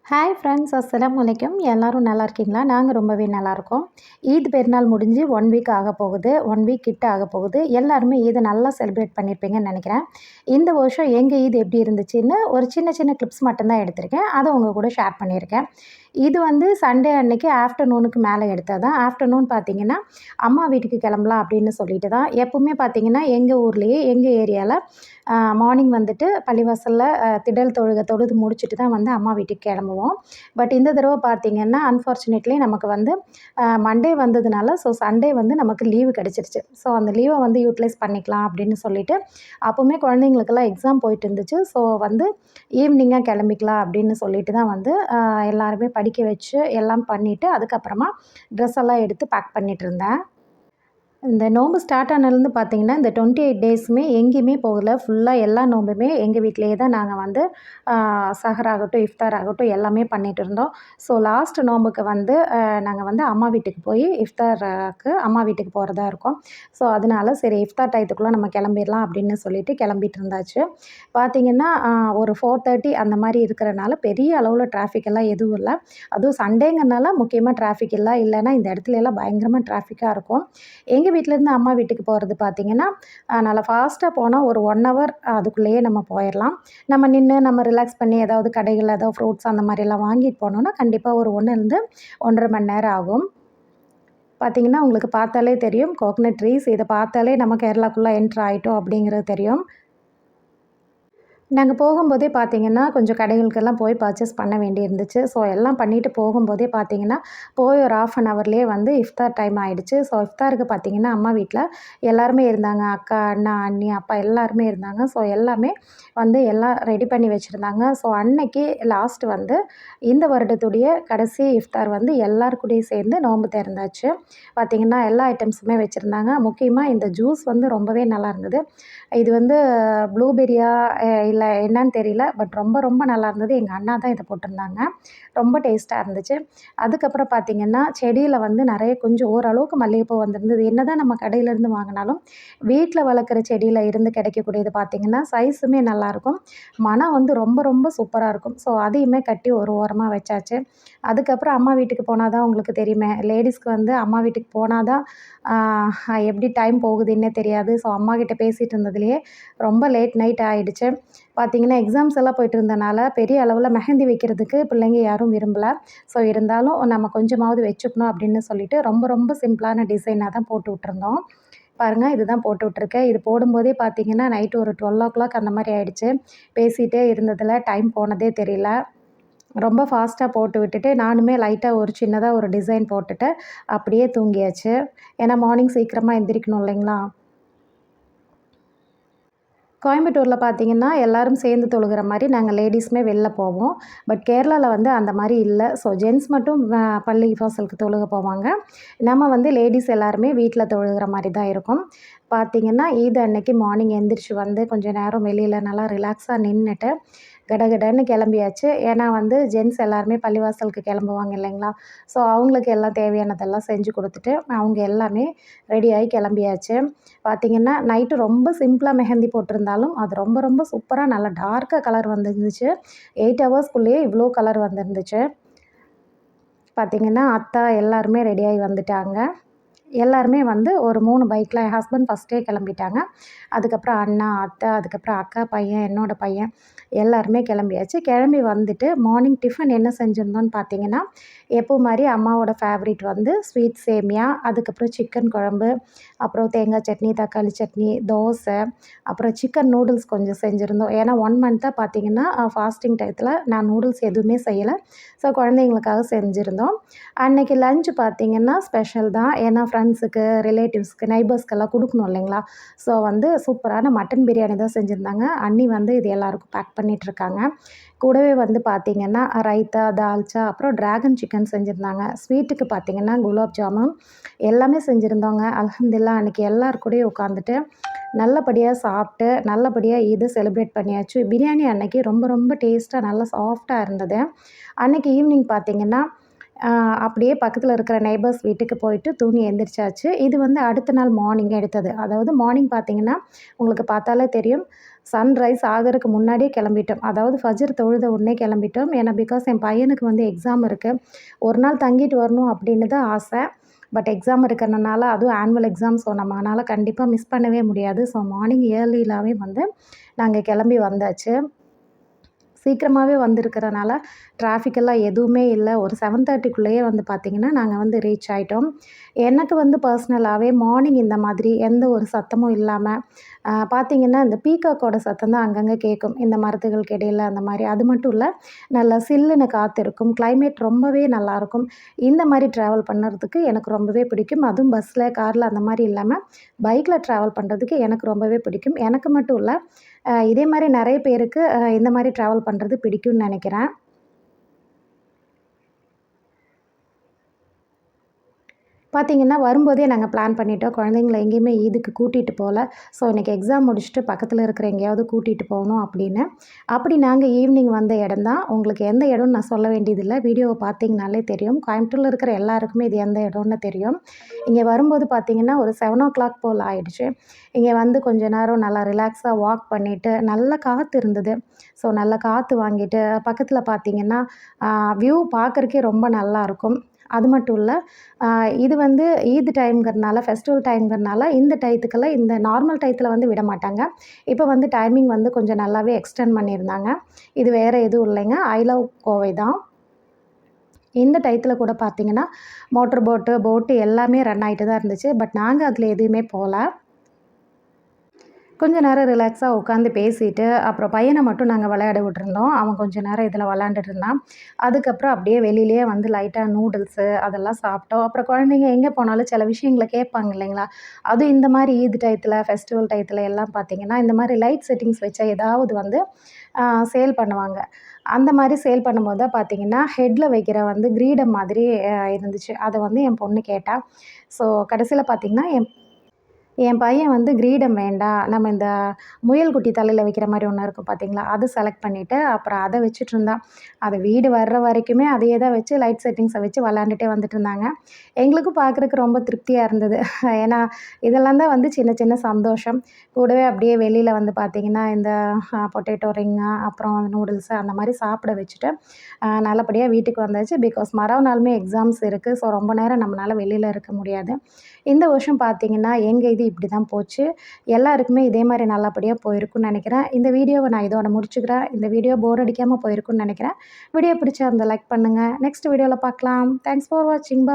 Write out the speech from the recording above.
Hi friends, அஸ்ஸலாமு அலைக்கும். எல்லாரும் நல்லா இருக்கீங்களா? நாங்கள் ரொம்பவே நல்லாயிருக்கோம். ஈத் பெருநாள் முடிஞ்சு 1 வீக் ஆக போகுது. 1 வீக் கிட்ட ஆக போகுது. எல்லாருமே ஈதை நல்லா செலிப்ரேட் பண்ணியிருப்பீங்கன்னு நினைக்கிறேன். இந்த வருஷம் எங்கள் ஈத் எப்படி இருந்துச்சுன்னு ஒரு சின்ன சின்ன கிளிப்ஸ் மட்டும்தான் எடுத்திருக்கேன். அதை உங்கள் கூட ஷேர் பண்ணியிருக்கேன். இது வந்து சண்டே அன்னைக்கு ஆஃப்டர்நூனுக்கு மேலே எடுத்தது தான். ஆஃப்டர்நூன் பார்த்தீங்கன்னா, அம்மா வீட்டுக்கு கிளம்பலாம் அப்படின்னு சொல்லிட்டு தான். எப்பவுமே பார்த்தீங்கன்னா, எங்கள் ஊர்லேயே எங்கள் ஏரியாவில் மார்னிங் வந்துட்டு பள்ளிவாசலில் திடல் தொழுது முடிச்சுட்டு தான் வந்து அம்மா வீட்டுக்கு கிளம்புவோம். பட் இந்த தடவை பார்த்தீங்கன்னா, அன்ஃபார்ச்சுனேட்லி நமக்கு வந்து மண்டே வந்ததுனால, ஸோ சண்டே வந்து நமக்கு லீவு கிடச்சிருச்சு. ஸோ அந்த லீவை வந்து யூட்டிலைஸ் பண்ணிக்கலாம் அப்படின்னு சொல்லிட்டு, அப்போவுமே குழந்தைங்களுக்கெல்லாம் எக்ஸாம் போயிட்டு இருந்துச்சு. ஸோ வந்து ஈவினிங்காக கிளம்பிக்கலாம் அப்படின்னு சொல்லிட்டு தான் வந்து எல்லாருமே படிக்க வச்சு எல்லாம் பண்ணிவிட்டு, அதுக்கப்புறமா ட்ரெஸ் எல்லாம் எடுத்து பேக் பண்ணிட்டு இருந்தேன். இந்த நோன்பு ஸ்டார்ட் ஆனதுலேருந்து பார்த்தீங்கன்னா, இந்த 28 டேஸுமே எங்கேயுமே போகல. ஃபுல்லாக எல்லா நோம்புமே எங்கள் வீட்டிலேயே தான் நாங்கள் வந்து சஹர் ஆகட்டும், இஃப்தார் ஆகட்டும் எல்லாமே பண்ணிட்டு இருந்தோம். ஸோ லாஸ்ட் நோம்புக்கு வந்து நாங்கள் வந்து அம்மா வீட்டுக்கு போய் இஃப்தாருக்கு அம்மா வீட்டுக்கு போகிறதா இருக்கோம். ஸோ அதனால சரி இஃப்தார் டயத்துக்குள்ளே நம்ம கிளம்பிடலாம் அப்படின்னு சொல்லிட்டு கிளம்பிட்டு இருந்தாச்சு. பார்த்தீங்கன்னா, ஒரு 4:30 அந்த மாதிரி இருக்கிறனால பெரிய அளவில் டிராஃபிக் எல்லாம் எதுவும் இல்ல. அதுவும் சண்டேங்கிறனால முக்கியமாக டிராஃபிக் இல்ல. இல்லைன்னா இந்த இடத்துல எல்லாம் பயங்கரமாக டிராஃபிக்காக இருக்கும். எங்கள் வீட்டிலேருந்து அம்மா வீட்டுக்கு போகிறது பார்த்திங்கன்னா, நல்லா ஃபாஸ்ட்டாக போனால் ஒரு 1 ஹவர் அதுக்குள்ளேயே நம்ம போயிடலாம். நம்ம நின்று நம்ம ரிலாக்ஸ் பண்ணி ஏதாவது கடைகள் ஏதாவது ஃப்ரூட்ஸ் அந்த மாதிரிலாம் வாங்கிட்டு போனோம்னா கண்டிப்பாக ஒரு 1லேருந்து 1 1/2 மணி நேரம் ஆகும். பார்த்திங்கன்னா, உங்களுக்கு பார்த்தாலே தெரியும் கோகனட் ட்ரீஸ். இதை பார்த்தாலே நம்ம கேரளாக்குள்ளே என்ட்ரு ஆகிட்டோம் அப்படிங்கிறது தெரியும். நாங்கள் போகும்போதே பார்த்தீங்கன்னா, கொஞ்சம் கடைகளுக்கெல்லாம் போய் பர்ச்சேஸ் பண்ண வேண்டி இருந்துச்சு. ஸோ எல்லாம் பண்ணிவிட்டு போகும்போதே பார்த்தீங்கன்னா, போய் ஒரு 1/2 அன் ஹவர்லேயே வந்து இஃப்தார் டைம் ஆயிடுச்சு. ஸோ இஃப்தாருக்கு பார்த்தீங்கன்னா, அம்மா வீட்டில எல்லாருமே இருந்தாங்க. அக்கா, அண்ணா, அண்ணி, அப்பா எல்லாருமே இருந்தாங்க. ஸோ எல்லாமே வந்து எல்லாம் ரெடி பண்ணி வச்சுருந்தாங்க. ஸோ அன்னைக்கு லாஸ்ட் வந்து இந்த வருடத்துடைய கடைசி இஃப்தார் வந்து எல்லார் கூடயும் சேர்ந்து நோன்பு திறந்தாச்சு. பார்த்தீங்கன்னா, எல்லா ஐட்டம்ஸுமே வச்சுருந்தாங்க. முக்கியமாக இந்த ஜூஸ் வந்து ரொம்பவே நல்லா இருந்தது. இது வந்து ப்ளூபெர்ரியா இல்ல என்னன்னு தெரியல. பட் ரொம்ப ரொம்ப நல்லா இருந்தது. எங்கள் அண்ணா தான் இதை போட்டிருந்தாங்க. ரொம்ப டேஸ்ட்டாக இருந்துச்சு. அதுக்கப்புறம் பார்த்திங்கன்னா, செடியில் வந்து நிறைய கொஞ்சம் ஓரளவுக்கு மல்லிகைப்பூ வந்திருந்தது. என்னதான் நம்ம கடையிலேருந்து வாங்கினாலும் வீட்டில் வளர்க்குற செடியில் இருந்து கிடைக்கக்கூடியது பார்த்திங்கன்னா, சைஸுமே நல்லாயிருக்கும். மனம் வந்து ரொம்ப ரொம்ப சூப்பராக இருக்கும். ஸோ அதையுமே கட்டி ஒரு ஓரமாக வச்சாச்சு. அதுக்கப்புறம் அம்மா வீட்டுக்கு போனால் தான் உங்களுக்கு தெரியுமே, லேடீஸ்க்கு வந்து அம்மா வீட்டுக்கு போனால் தான் எப்படி டைம் போகுதுன்னே தெரியாது. ஸோ அம்மாகிட்ட பேசிகிட்டு இருந்ததுலேயே ரொம்ப லேட் நைட் ஆகிடுச்சு. பார்த்திங்கன்னா, எக்ஸாம்ஸ் எல்லாம் போயிட்டு இருந்தனால பெரிய அளவில் மெஹந்தி வைக்கிறதுக்கு பிள்ளைங்க யாரும் விரும்பலை. ஸோ இருந்தாலும் நம்ம கொஞ்சமாவது வச்சுக்கணும் அப்படின்னு சொல்லிட்டு ரொம்ப ரொம்ப சிம்பிளான டிசைனாக தான் போட்டு விட்டுருந்தோம். பாருங்கள், இதுதான் போட்டு விட்ருக்கேன். இது போடும்போதே பார்த்திங்கன்னா, நைட்டு ஒரு 12:00 அந்த மாதிரி ஆகிடுச்சு. பேசிகிட்டே இருந்ததில் டைம் போனதே தெரியல. ரொம்ப ஃபாஸ்ட்டாக போட்டு விட்டுட்டு நானுமே லைட்டாக ஒரு சின்னதாக ஒரு டிசைன் போட்டுட்டு அப்படியே தூங்கியாச்சு. ஏன்னா மார்னிங் சீக்கிரமாக எந்திரிக்கணும் இல்லைங்களா? கோயம்புத்தூரில் பார்த்தீங்கன்னா, எல்லாரும் சேர்ந்து தொழுகிற மாரி நாங்கள் லேடீஸுமே வெளில போவோம். பட் கேரளால வந்து அந்த மாரி இல்ல. ஸோ ஜென்ட்ஸ் மட்டும் பள்ளி வாசலுக்கு தொழுக போவாங்க. நம்ம வந்து லேடீஸ் எல்லாருமே வீட்ல தொழுகிற மாரி தான் இருக்கும். பார்த்தீங்கன்னா, ஈத் அன்னைக்கு மார்னிங் எந்திரிச்சு வந்து கொஞ்சம் நேரம் வெளியில நல்லா ரிலாக்ஸாக நின்னுட்டு, கடகடன்னு கிளம்பியாச்சு. ஏன்னா வந்து ஜென்ட்ஸ் எல்லாருமே பள்ளிவாசலுக்கு கிளம்புவாங்க இல்லைங்களா? ஸோ அவங்களுக்கு எல்லாம் தேவையானதெல்லாம் செஞ்சு குடுத்துட்டு, அவங்க எல்லாமே ரெடியாகி கிளம்பியாச்சு. பார்த்தீங்கன்னா, நைட்டு ரொம்ப சிம்பிளா மெஹந்தி போட்டிருந்தாலும், அது ரொம்ப ரொம்ப சூப்பரா நல்லா டார்க்கா கலர் வந்துருந்துச்சு. 8 ஹவர்ஸ்க்குள்ளேயே இவ்ளோ கலர் வந்துருந்துச்சு. பார்த்தீங்கன்னா, அத்தா எல்லாருமே ரெடியாகி வந்துட்டாங்க. எல்லாருமே வந்து ஒரு 3 பைக்கில் என் ஹஸ்பண்ட் ஃபஸ்ட்டே கிளம்பிட்டாங்க. அதுக்கப்புறம் அண்ணா, அத்தை, அதுக்கப்புறம் அக்கா பையன், என்னோட பையன் எல்லாருமே கிளம்பியாச்சு. கிளம்பி வந்துட்டு மார்னிங் டிஃபன் என்ன செஞ்சிருந்தோம்னு பார்த்தீங்கன்னா, எப்பவும் மாரி அம்மாவோட ஃபேவரைட் வந்து ஸ்வீட் சேமியா, அதுக்கப்புறம் சிக்கன் குழம்பு, அப்புறம் தேங்காய் சட்னி, தக்காளி சட்னி, தோசை, அப்புறம் சிக்கன் நூடுல்ஸ் கொஞ்சம் செஞ்சுருந்தோம். ஏன்னா 1 மந்த்தாக பார்த்தீங்கன்னா, ஃபாஸ்டிங் டயத்தில் நான் நூடுல்ஸ் எதுவுமே செய்யலை. ஸோ குழந்தைங்களுக்காக செஞ்சுருந்தோம். அன்னைக்கு லஞ்ச் பார்த்தீங்கன்னா ஸ்பெஷல் தான். ஏன்னா ஃப்ரெண்ட்ஸுக்கு, ரிலேட்டிவ்ஸ்க்கு, நெய்பர்ஸ்க்கெல்லாம் குடுக்கணும் இல்லைங்களா? ஸோ வந்து சூப்பரான மட்டன் பிரியாணி தான் செஞ்சுருந்தாங்க. அண்ணி வந்து இது எல்லாருக்கும் பேக் பண்ணிகிட்ருக்காங்க. கூடவே வந்து பார்த்தீங்கன்னா, ரைத்தா, தால்ச்சா, அப்புறம் டிராகன் சிக்கன் செஞ்சுருந்தாங்க. ஸ்வீட்டுக்கு பார்த்தீங்கன்னா, குலாப் ஜாமுன் எல்லாமே செஞ்சுருந்தோங்க. அல்ஹம்துலில்லாஹ் அன்னைக்கு எல்லார் கூடயும் உட்காந்துட்டு நல்லபடியாக சாப்பிட்டு, நல்லபடியாக ஈத செலிப்ரேட் பண்ணியாச்சு. பிரியாணி அன்னைக்கு ரொம்ப ரொம்ப டேஸ்ட்டாக நல்லா சாஃப்ட்டா இருந்தது. அன்னைக்கு ஈவினிங் பார்த்தீங்கன்னா, அப்படியே பக்கத்தில் இருக்கிற நெய்பர்ஸ் வீட்டுக்கு போயிட்டு தூங்கி எந்திரிச்சாச்சு. இது வந்து அடுத்த நாள் மார்னிங் எடுத்தது. அதாவது மார்னிங் பார்த்தீங்கன்னா, உங்களுக்கு பார்த்தாலே தெரியும். சன்ரைஸ் ஆகறதுக்கு முன்னாடியே கிளம்பிட்டோம். அதாவது ஃபஜர் தொழுத உடனே கிளம்பிட்டோம். ஏன்னா பிகாஸ் என் பையனுக்கு வந்து எக்ஸாம் இருக்கு. ஒரு நாள் தங்கிட்டு வரணும் அப்படின்னு தான் ஆசை. பட் எக்ஸாம் இருக்கிறனால அதுவும் ஆனுவல் எக்ஸாம். ஸோ நம்மனால கண்டிப்பா மிஸ் பண்ணவே முடியாது. ஸோ மார்னிங் ஏர்லிலாவே வந்து நாங்க கிளம்பி வந்தாச்சு. சீக்கிரமாவே வந்திருக்கிறனால டிராஃபிக் எல்லாம் எதுவுமே இல்ல. ஒரு 7:30க்குள்ளேயே வந்து பார்த்தீங்கன்னா, நாங்க வந்து ரீச் ஆயிட்டோம். எனக்கு வந்து பர்சனலாவே மார்னிங் இந்த மாதிரி எந்த ஒரு சத்தமும் இல்லாம, பார்த்தீங்கன்னா, இந்த பீகாக்கோட சத்தம் தான் அங்கங்க கேட்கும். இந்த மரத்துகளுக்கு இடையில அந்த மாரி. அது மட்டும் இல்ல, நல்லா சில்லுன்னு காத்து இருக்கும். கிளைமேட் ரொம்பவே நல்லாயிருக்கும். இந்த மாரி ட்ராவல் பண்ணுறதுக்கு எனக்கு ரொம்பவே பிடிக்கும். அதுவும் பஸ்ல, கார்ல அந்த மாரி இல்லாம, பைக்ல ட்ராவல் பண்ணுறதுக்கு எனக்கு ரொம்பவே பிடிக்கும். எனக்கு மட்டும் இல்ல, இதே மாரி நெறைய பேருக்கு இந்த மாரி ட்ராவல் பண்ணுறது பிடிக்கும்னு நெனைக்கிறேன். பார்த்தீங்கன்னா, வரும்போதே நாங்க பிளான் பண்ணிட்டோம். குழந்தைங்கள எங்கேயுமே ஈதுக்கு கூட்டிட்டு போல. ஸோ, இன்னைக்கு எக்ஸாம் முடிச்சுட்டு பக்கத்துல இருக்கிற எங்கேயாவது கூட்டிட்டு போகணும் அப்படின்னு. அப்படி நாங்க ஈவினிங் வந்த இடம் தான். உங்களுக்கு எந்த இடம்னு நான் சொல்ல வேண்டியதில்ல. வீடியோவ பார்த்தீங்கனாலே தெரியும். கோயம்புத்தூர்ல இருக்கிற எல்லாருக்குமே இது எந்த இடம்னு தெரியும். இங்க வரும்போது பார்த்தீங்கன்னா, ஒரு 7:00 போல ஆயிடுச்சு. இங்க வந்து கொஞ்ச நேரம் நல்லா ரிலாக்ஸா வாக் பண்ணிட்டு, நல்ல காத்து இருந்தது. ஸோ, நல்ல காத்து வாங்கிட்டு, பக்கத்துல பார்த்தீங்கன்னா, வியூ பார்க்கறக்கே ரொம்ப நல்லாருக்கும். அது மட்டும் இல்ல, அ இது வந்து ஈத் டைம்ங்கிறனால, ஃபெஸ்டிவல் டைம்ங்கிறனால இந்த டயத்துக்கெல்லாம் இந்த நார்மல் டயத்துல வந்து விடமாட்டாங்க. இப்ப வந்து டைமிங் வந்து கொஞ்சம் நல்லாவே எக்ஸ்டெண்ட் பண்ணியிருந்தாங்க. இது வேற எதுவும் இல்லைங்க. ஐ லவ் கோவை தான். இந்த டயத்துல கூட பார்த்தீங்கன்னா, மோட்டர் போட்டு எல்லாமே ரன் ஆயிட்டு தான் இருந்துச்சு. பட் நாங்க அதுல எதுவுமே போல. கொஞ்ச நேரம் ரிலாக்ஸா உட்காந்து பேசிட்டு, அப்புறம் பையன மட்டும் நாங்க விளையாட விட்டுருந்தோம். அவன் கொஞ்ச நேரம் இதில விளையாண்டுட்டு இருந்தான். அதுக்கப்புறம் அப்படியே வெளியிலேயே வந்து லைட்டா நூடுல்ஸு அதெல்லாம் சாப்பிட்டோம். அப்புறம் குழந்தைங்க எங்கே போனாலும் சில விஷயங்கள கேட்பாங்க இல்லைங்களா? அதுவும் இந்த மாரி ஈத் டயத்துல, ஃபெஸ்டிவல் டயத்துல எல்லாம் பார்த்தீங்கன்னா, இந்த மாரி லைட் செட்டிங்ஸ் வச்ச ஏதாவது வந்து அ சேல் பண்ணுவாங்க. அந்த மாரி சேல் பண்ணும்போது தான் பார்த்தீங்கன்னா, ஹெட்ல வைக்கிற வந்து கிரீடம் மாதிரி இருந்துச்சு. அத வந்து என் பொண்ணு கேட்டா. ஸோ கடைசியில பார்த்தீங்கன்னா, என் பையன் வந்து கிரீடம் வேண்டாம். நம்ம இந்த முயல் குட்டி தலையில வைக்கிற மாரி ஒண்ணு இருக்கும் பார்த்தீங்களா? அது செலக்ட் பண்ணிட்டு, அப்புறம் அத வச்சுட்டுருந்தான். அது வீடு வர்ற வரைக்குமே அதையே தான் வச்சு லைட் செட்டிங்ஸ வச்சு விளையாண்டுட்டே வந்துட்டுருந்தாங்க. எங்களுக்கும் பார்க்குறக்கு ரொம்ப திருப்தியா இருந்தது. ஏன்னா, இதெல்லாம் தான் வந்து சின்ன சின்ன சந்தோஷம். கூடவே அப்படியே வெளியில வந்து பார்த்தீங்கன்னா, இந்த பொட்டேட்டோ ரிங்கு, அப்புறம் நூடுல்ஸு அந்த மாரி சாப்பிட வச்சுட்டு, நல்லபடியா வீட்டுக்கு வந்தாச்சு. பிகாஸ் மறுநாளுமே எக்ஸாம்ஸ் இருக்கு. ஸோ ரொம்ப நேரம் நம்மனால வெளியில இருக்க முடியாது. இந்த வருஷம் பார்த்தீங்கன்னா, எங்க இது இப்படி தான் போச்சு. எல்லாருக்குமே இதே மாரி நல்லபடியா போயிருக்கும்னு நெனைக்கிறேன். இந்த வீடியோவ நான் இதோட முடிச்சுக்கிறேன். இந்த வீடியோ போர் அடிக்காம போயிருக்கும்னு நெனைக்கிறேன். வீடியோ பிடிச்சிருந்தா லைக் பண்ணுங்க. நெக்ஸ்ட் வீடியோல பார்க்கலாம். தேங்க்ஸ் ஃபார் வாட்சிங்.